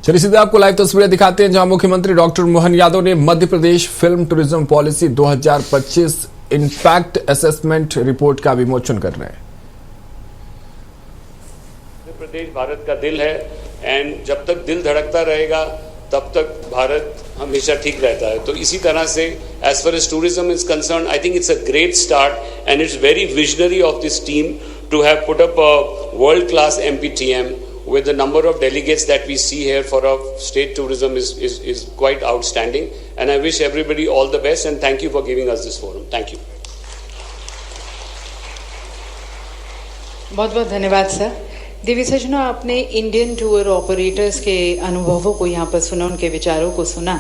चलिए सीधे आपको लाइव तस्वीरें दिखाते हैं जहां मुख्यमंत्री डॉक्टर मोहन यादव ने Madhya Pradesh film tourism policy 2025 impact assessment report का विमोचन कर रहे हैं। मध्य प्रदेश भारत का दिल है एंड जब तक दिल धड़कता रहेगा तब तक भारत हमेशा ठीक रहता है। तो इसी तरह से as far as tourism is concerned, I think it's a great start and it's very visionary of this team to have put up a world class MPTM with the number of delegates that we see here for our state tourism is quite outstanding, and I wish everybody all the best and thank you for giving us this forum. Thank you. बहुत बहुत धन्यवाद sir. देवी सज्जनों, आपने Indian tour operators के अनुभवों को यहाँ पर सुना, उनके विचारों को सुना,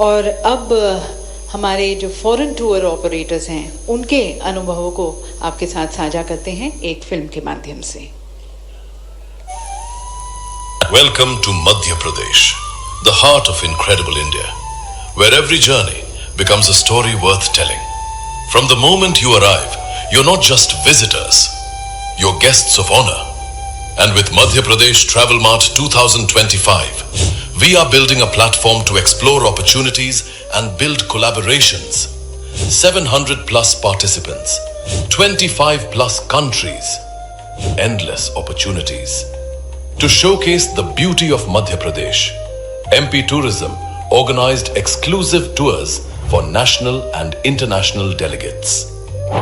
और अब हमारे जो फॉरेन टूर ऑपरेटर्स हैं उनके अनुभवों को आपके साथ साझा करते हैं एक फिल्म के माध्यम से। Welcome to Madhya Pradesh, the heart of incredible India, where every journey becomes a story worth telling. From the moment you arrive, you're not just visitors, you're guests of honor. And with Madhya Pradesh Travel Mart 2025, we are building a platform to explore opportunities and build collaborations. 700 plus participants, 25 plus countries, endless opportunities. To showcase the beauty of Madhya Pradesh, MP Tourism organized exclusive tours for national and international delegates.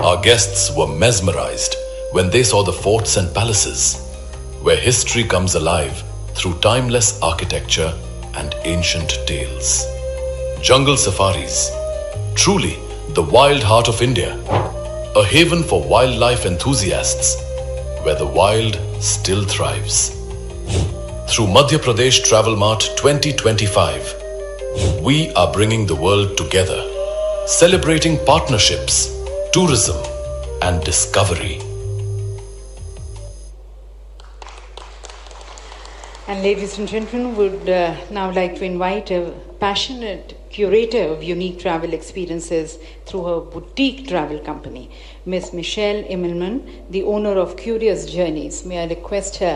Our guests were mesmerized when they saw the forts and palaces, where history comes alive through timeless architecture and ancient tales. Jungle safaris, truly the wild heart of India, a haven for wildlife enthusiasts, where the wild still thrives. Through Madhya Pradesh Travel Mart 2025, we are bringing the world together, celebrating partnerships, tourism, and discovery. And ladies and gentlemen, would now like to invite a passionate curator of unique travel experiences through her boutique travel company, Miss Michelle Immelman, the owner of Curious Journeys. May I request her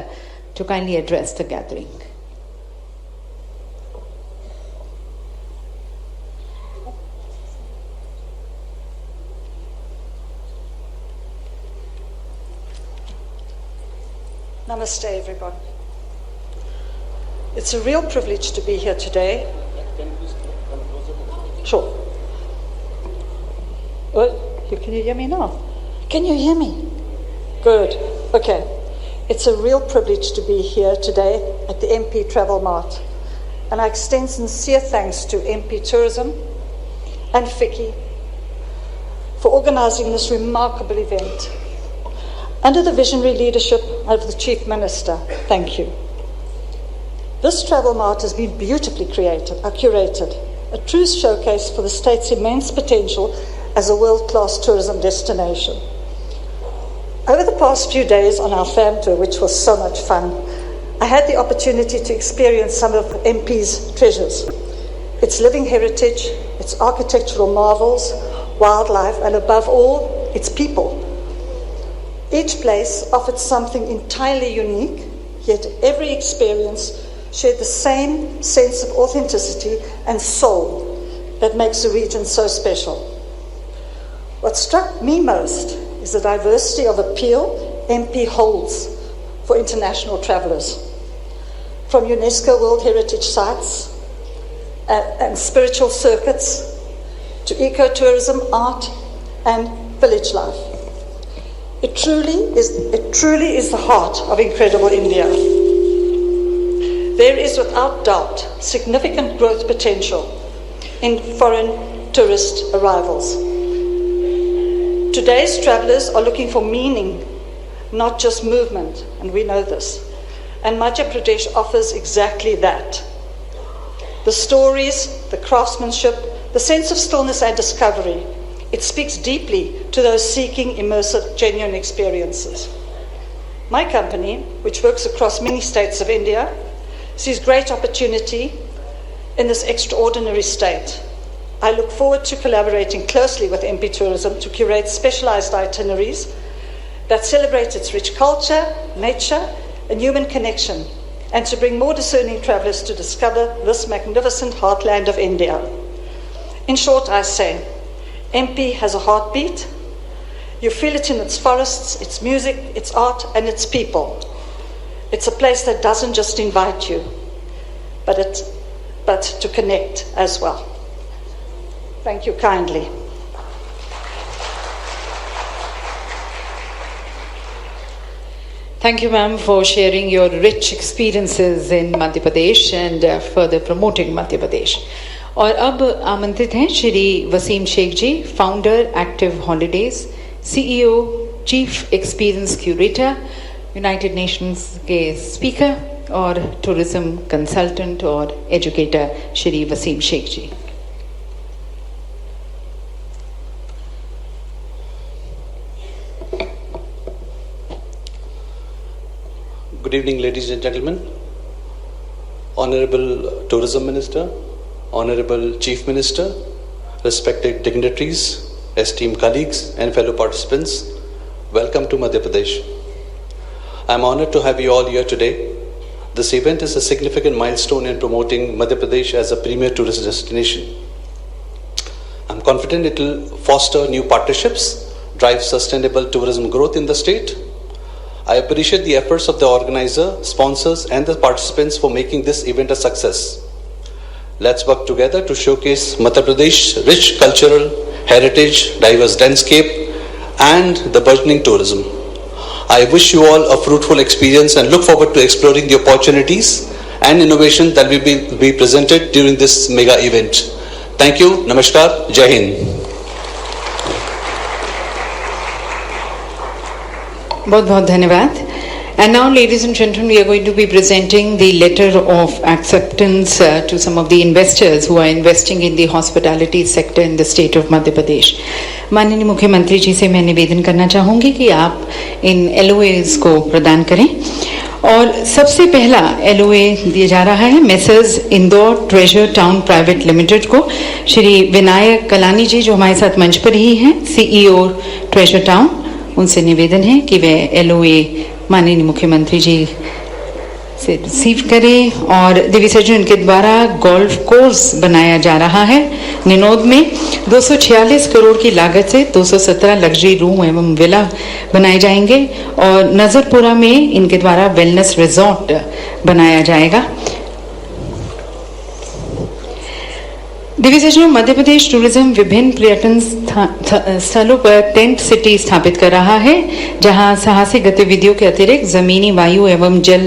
to kindly address the gathering. Namaste, everyone. It's a real privilege to be here today. Sure. Can you hear me now? Can you hear me? Good. Okay. It's a real privilege to be here today at the MP Travel Mart, and I extend sincere thanks to MP Tourism and Vicky for organising this remarkable event under the visionary leadership of the Chief Minister. Thank you. This Travel Mart has been beautifully curated, a true showcase for the state's immense potential as a world-class tourism destination. Over the past few days on our fam tour, which was so much fun, I had the opportunity to experience some of MP's treasures. Its living heritage, its architectural marvels, wildlife, and above all, its people. Each place offered something entirely unique, yet every experience shared the same sense of authenticity and soul that makes the region so special. What struck me most is the diversity of appeal MP holds for international travellers. From UNESCO World Heritage Sites and spiritual circuits to ecotourism, art and village life. It truly is the heart of incredible India. There is without doubt significant growth potential in foreign tourist arrivals. Today's travellers are looking for meaning, not just movement, and we know this. And Madhya Pradesh offers exactly that. The stories, the craftsmanship, the sense of stillness and discovery. It speaks deeply to those seeking immersive, genuine experiences. My company, which works across many states of India, sees great opportunity in this extraordinary state. I look forward to collaborating closely with MP Tourism to curate specialized itineraries that celebrate its rich culture, nature, and human connection, and to bring more discerning travellers to discover this magnificent heartland of India. In short, I say, MP has a heartbeat. You feel it in its forests, its music, its art, and its people. It's a place that doesn't just invite you, but to connect as well. Thank you kindly. Thank you, ma'am, for sharing your rich experiences in Madhya Pradesh and further promoting Madhya Pradesh. और अब आमंत्रित हैं Shri Wasim Shaikh ji, founder active holidays, CEO chief experience curator, United Nations के speaker और tourism consultant और educator Shri Wasim Shaikh ji. Good evening, ladies and gentlemen. Honorable Tourism Minister, Honorable Chief Minister, respected dignitaries, esteemed colleagues and fellow participants, welcome to Madhya Pradesh. I am honored to have you all here today. This event is a significant milestone in promoting Madhya Pradesh as a premier tourist destination. I am confident it will foster new partnerships, drive sustainable tourism growth in the state. I appreciate the efforts of the organizer, sponsors and the participants for making this event a success. Let's work together to showcase Madhya Pradesh's rich cultural heritage, diverse landscape and the burgeoning tourism. I wish you all a fruitful experience and look forward to exploring the opportunities and innovation that will be presented during this mega event. Thank you. Namaskar. Jai Hind. बहुत बहुत धन्यवाद. And now, ladies and gentlemen, we are going to be presenting the letter of acceptance to some of the investors who are investing in the hospitality sector in the state of Madhya Pradesh. माननीय मुख्यमंत्री जी से मैं निवेदन करना चाहूँगी कि आप इन LOAs को प्रदान करें. और सबसे पहला LOA दिया जा रहा है messrs Indore treasure town private limited को. श्री विनायक कलानी जी जो हमारे साथ मंच पर ही हैं, CEO ट्रेजर टाउन, उनसे निवेदन है कि वे LOA माननीय मुख्यमंत्री जी से रिसीव करें. और दिव्य सज्जन उनके द्वारा गोल्फ कोर्स बनाया जा रहा है निनोद में. 246 करोड़ की लागत से 217 लग्जरी रूम एवं विला बनाए जाएंगे और नजरपुरा में इनके द्वारा वेलनेस रिजॉर्ट बनाया जाएगा. दिव्य सज्जनों, मध्य प्रदेश टूरिज्म विभिन्न पर्यटन स्थलों पर टेंट सिटी स्थापित कर रहा है जहां साहसिक गतिविधियों के अतिरिक्त जमीनी, वायु एवं जल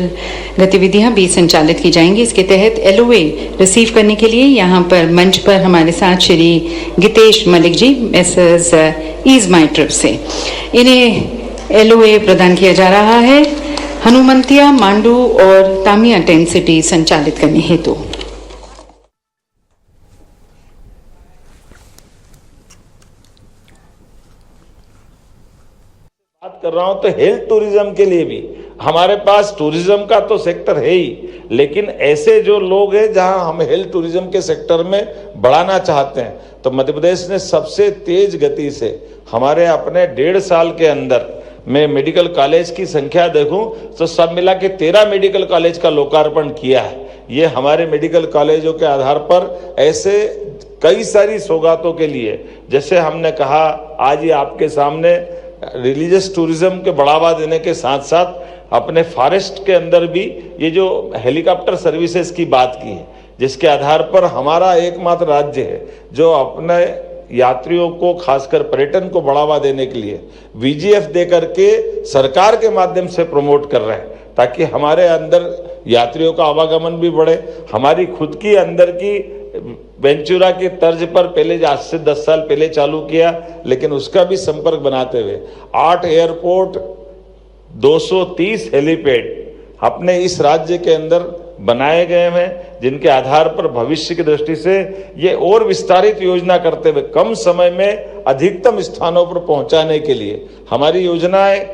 गतिविधियां भी संचालित की जाएंगी. इसके तहत LOA रिसीव करने के लिए यहां पर मंच पर हमारे साथ श्री गीतेश मलिक जी मेसर्स ईज माई ट्रिप से इन्हें LOA प्रदान किया जा रहा है हनुमंतिया, मांडू और तामिया टेंट सिटी संचालित करने हेतु. बात कर रहा हूं तो हेल्थ टूरिज्म के लिए भी हमारे पास टूरिज्म का तो सेक्टर है ही, लेकिन ऐसे जो लोग हैं जहां हम हेल्थ टूरिज्म के सेक्टर में बढ़ाना चाहते हैं तो मध्य प्रदेश ने सबसे तेज गति से हमारे अपने 1.5 साल के अंदर मैं मेडिकल कॉलेज की संख्या देखूं तो सब मिला के 13 मेडिकल कॉलेज का लोकार्पण किया है. ये हमारे मेडिकल कॉलेजों के आधार पर ऐसे कई सारी सौगातों के लिए, जैसे हमने कहा आज ये आपके सामने रिलीजियस टूरिज्म के बढ़ावा देने के साथ साथ अपने फॉरेस्ट के अंदर भी ये जो हेलीकॉप्टर सर्विसेज की बात की है, जिसके आधार पर हमारा एकमात्र राज्य है जो अपने यात्रियों को खासकर पर्यटन को बढ़ावा देने के लिए VGF दे करके सरकार के माध्यम से प्रमोट कर रहे हैं ताकि हमारे अंदर यात्रियों का आवागमन भी बढ़े. हमारी खुद की अंदर की वेंचुरा की तर्ज पर पहले आज से 10 साल पहले चालू किया, लेकिन उसका भी संपर्क बनाते हुए 8 एयरपोर्ट, 230 हेलीपैड अपने इस राज्य के अंदर बनाए गए हैं, जिनके आधार पर भविष्य की दृष्टि से ये और विस्तारित योजना करते हुए कम समय में अधिकतम स्थानों पर पहुंचाने के लिए हमारी योजनाएं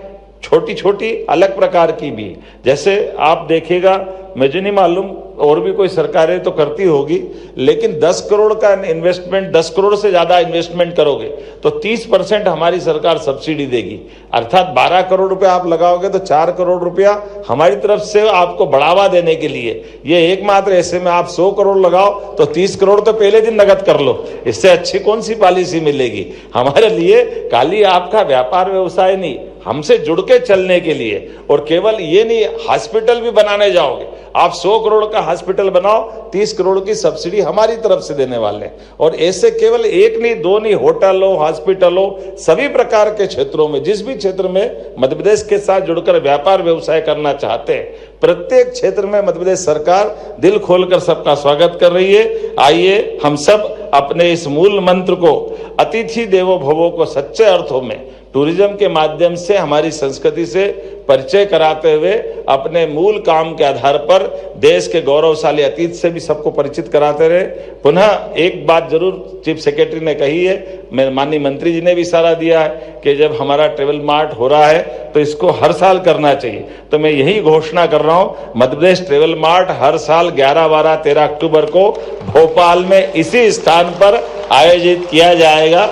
छोटी छोटी अलग प्रकार की भी, जैसे आप देखिएगा, मुझे नहीं मालूम और भी कोई सरकारें तो करती होगी, लेकिन 10 करोड़ का इन्वेस्टमेंट, 10 करोड़ से ज्यादा इन्वेस्टमेंट करोगे तो 30% हमारी सरकार सब्सिडी देगी। अर्थात 12 करोड़ रुपया आप लगाओगे तो 4 करोड़ रुपया हमारी तरफ से आपको बढ़ावा देने के लिए। ये एकमात्र ऐसे में आप 100 करोड़ लगाओ तो 30 करोड़ तो पहले दिन नगद कर लो, इससे अच्छी कौन सी पॉलिसी मिलेगी हमारे लिए। खाली आपका व्यापार व्यवसाय नहीं, हमसे जुड़ के चलने के लिए, और केवल ये नहीं, हॉस्पिटल भी बनाने जाओगे आप, 100 करोड़ का हॉस्पिटल बनाओ, 30 करोड़ की सब्सिडी हमारी तरफ से देने वाले हैं। और ऐसे केवल एक नहीं, दो नहीं, होटल हो, हॉस्पिटल हो, सभी प्रकार के क्षेत्रों में, जिस भी क्षेत्र में मध्य प्रदेश के साथ जुड़कर व्यापार व्यवसाय करना चाहते हैं, प्रत्येक क्षेत्र में मध्य प्रदेश सरकार दिल खोलकर सबका स्वागत कर रही है। आइए हम सब अपने इस मूल मंत्र को, अतिथि देवो भवो को सच्चे अर्थों में टूरिज्म के माध्यम से हमारी संस्कृति से परिचय कराते हुए अपने मूल काम के आधार पर देश के गौरवशाली अतीत से भी सबको परिचित कराते रहे। पुनः एक बात जरूर चीफ सेक्रेटरी ने कही है, माननीय मंत्री जी ने भी इशारा दिया है कि जब हमारा ट्रेवल मार्ट हो रहा है तो इसको हर साल करना चाहिए। तो मैं यही घोषणा कर रहा हूं, मध्य प्रदेश ट्रेवल मार्ट हर साल 11, 12, 13 अक्टूबर को भोपाल में इसी स्थान पर आयोजित किया जाएगा,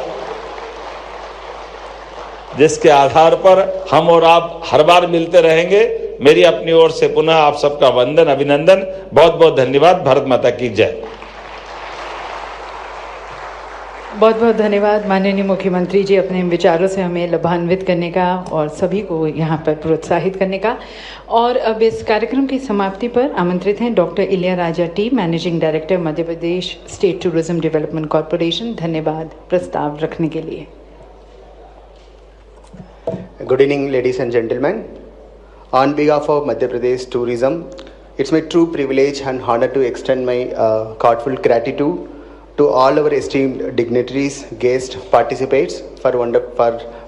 जिसके आधार पर हम और आप हर बार मिलते रहेंगे। मेरी अपनी ओर से पुनः आप सबका वंदन, अभिनंदन, बहुत बहुत धन्यवाद। भारत माता की जय। बहुत बहुत धन्यवाद माननीय मुख्यमंत्री जी, अपने विचारों से हमें लाभान्वित करने का और सभी को यहाँ पर प्रोत्साहित करने का। और अब इस कार्यक्रम की समाप्ति पर आमंत्रित हैं doctor Ilaiyaraaja T, managing director Madhya Pradesh state tourism development corporation. धन्यवाद प्रस्ताव रखने के लिए। Good evening, ladies and gentlemen. On behalf of Madhya Pradesh Tourism, it's my true privilege and honor to extend my heartfelt gratitude to all our esteemed dignitaries, guests, participants for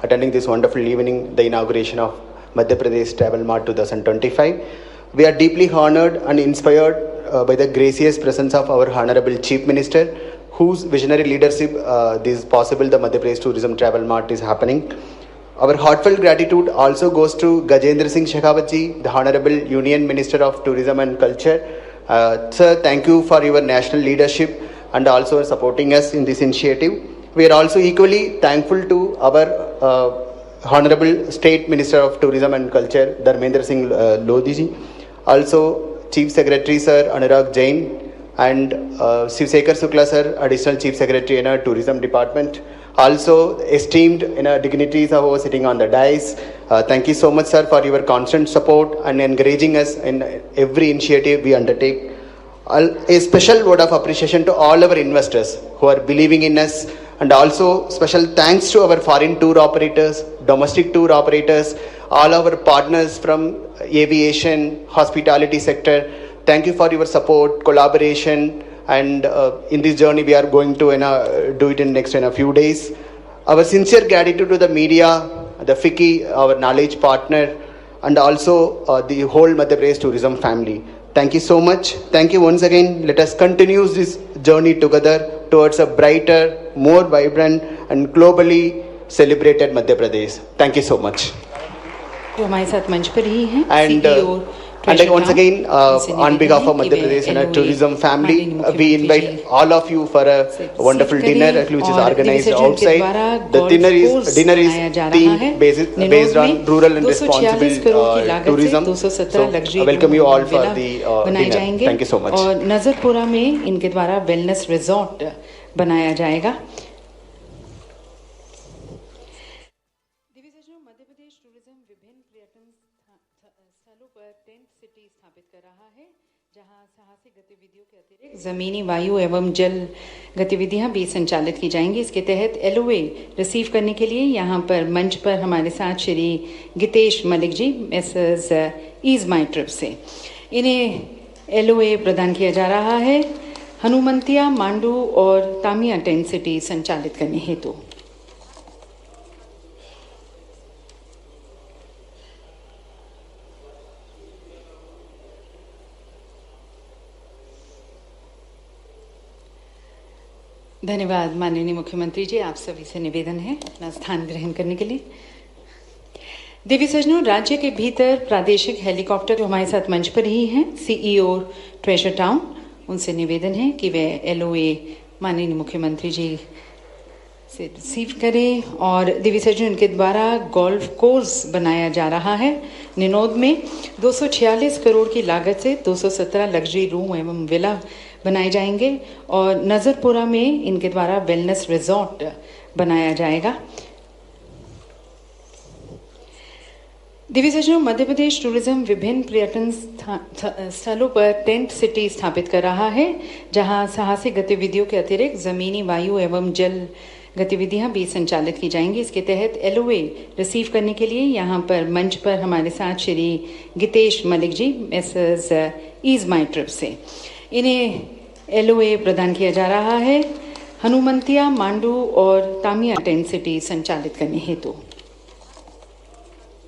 attending this wonderful evening, the inauguration of Madhya Pradesh Travel Mart 2025. We are deeply honored and inspired by the gracious presence of our Honorable Chief Minister, whose visionary leadership this is possible. The Madhya Pradesh Tourism Travel Mart is happening. Our heartfelt gratitude also goes to Gajendra Singh Shekhawat ji, the Honorable Union Minister of Tourism and Culture. Sir, thank you for your national leadership and also supporting us in this initiative. We are also equally thankful to our Honorable State Minister of Tourism and Culture, Dharmendra Singh Lodhi ji. Also Chief Secretary Sir Anurag Jain and Shivsekhar Shukla Sir, Additional Chief Secretary in our Tourism Department. Also esteemed dignitaries who are sitting on the dais. Thank you so much, sir, for your constant support and encouraging us in every initiative we undertake. A special word of appreciation to all our investors who are believing in us, and also special thanks to our foreign tour operators, domestic tour operators, all our partners from aviation, hospitality sector. Thank you for your support, collaboration, and in this journey we are going to do it in next in a few days. Our sincere gratitude to the media, the FICCI, our knowledge partner, and also the whole Madhya Pradesh tourism family. Thank you so much. Thank you once again. Let us continue this journey together towards a brighter, more vibrant and globally celebrated Madhya Pradesh. Thank you so much. जो हमारे साथ मंच पर ही हैं, And once again, on behalf of Madhya Pradesh and our tourism family, we invite all of you for a wonderful dinner which is organized outside. The dinner is themed based on rural and responsible tourism. So I welcome you all for the dinner. Thank you so much. और नजरपुरा में इनके द्वारा wellness resort बनाया जाएगा। Madhya Pradesh tourism विभिन्न पर्यटन स्थलों पर टेंट सिटी स्थापित कर रहा है, जहां साहसिक गतिविधियों के अतिरिक्त जमीनी, वायु एवं जल गतिविधियां भी संचालित की जाएंगी। इसके तहत LOA रिसीव करने के लिए यहां पर मंच पर हमारे साथ श्री गितेश मलिक जी, मैसेज ईज माई ट्रिप से इन्हें LOA प्रदान किया जा रहा है हनुमंतिया, मांडू और तामिया टेंट सिटी संचालित करने हेतु। धन्यवाद माननीय मुख्यमंत्री जी, आप सभी से निवेदन है अपना स्थान ग्रहण करने के लिए। देवी सज्जनों, राज्य के भीतर प्रादेशिक हेलीकॉप्टर जो हमारे साथ मंच पर ही हैं, सीईओ ट्रेजर टाउन, उनसे निवेदन है कि वे एलओए माननीय मुख्यमंत्री जी से रिसीव करें। और देवी सज्जनों, इनके द्वारा गोल्फ कोर्स बनाया जा रहा है निनोद में। 246 करोड़ की लागत से 217 लग्जरी रूम एवं विला बनाए जाएंगे और नजरपुरा में इनके द्वारा वेलनेस रिजॉर्ट बनाया जाएगा। देवी सज्जनों, मध्य प्रदेश टूरिज्म विभिन्न पर्यटन स्थलों पर टेंट सिटी स्थापित कर रहा है, जहां साहसिक गतिविधियों के अतिरिक्त जमीनी, वायु एवं जल गतिविधियां भी संचालित की जाएंगी। इसके तहत एलओए रिसीव करने के लिए यहां पर मंच पर हमारे साथ श्री गीतेश मलिक जी मैसेज ईज माई ट्रिप से इन्हें एलओए प्रदान किया जा रहा है हनुमंतिया, मांडू और तामिया टेंट सिटी संचालित करने हेतु।